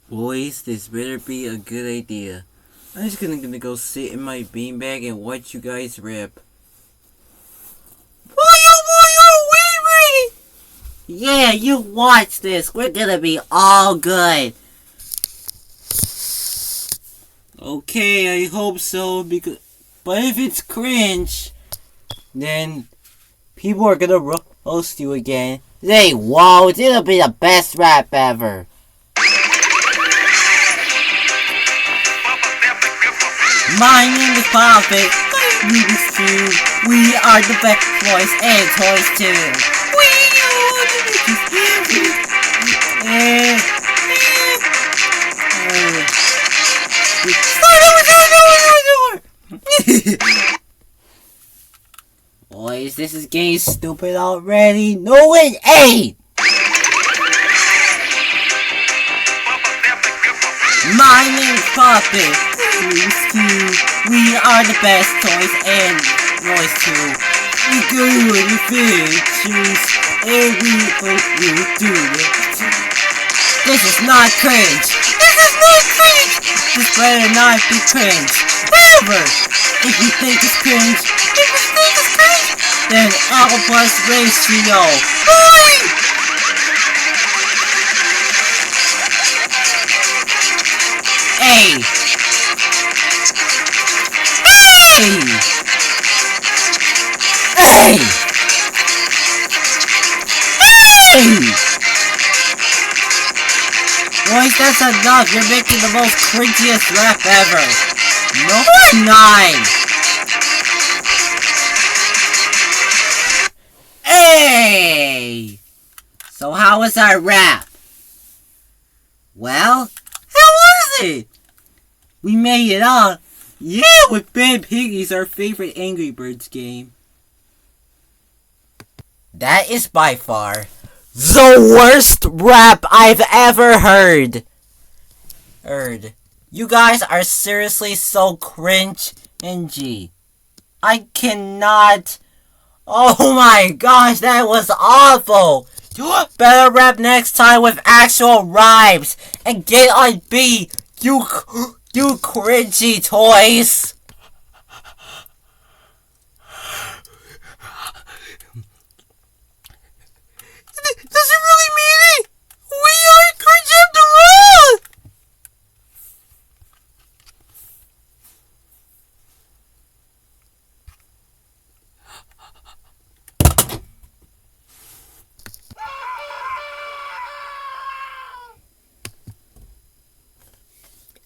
Boys, this better be a good idea. I'm just gonna go sit in my beanbag and watch you guys rip. Wait, yeah, you watch this. We're gonna be all good. Okay, I hope so, but if it's cringe, then people are gonna roast you again. They won't. It'll be the best rap ever. My name is Puppet. Rubik's Cube. We are the best boys and toys too. We are the biggest. Boys, this is getting stupid already. No, it ain't. My name is Puppet. We are the best toys and boys too. We do anything, choose, and we hope you do it too. This is not cringe. This better not be cringe. However, if you think it's cringe, then Apple Plus ratio. Hey! Boys, that's enough. You're making the most cringiest rap ever. No, it's not. Hey! So how was our rap? Well, how was it? We made it on. Yeah, with Piggies, our favorite Angry Birds game. That is by far the worst rap I've ever heard. You guys are seriously so cringe-ingy. I cannot. Oh my gosh, that was awful. Better rap next time with actual rhymes and get on beat. You cringy toys! Does it really mean it? We are cringe after all!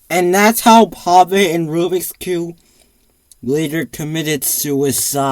And that's how Puppet and Rubik's Cube later committed suicide.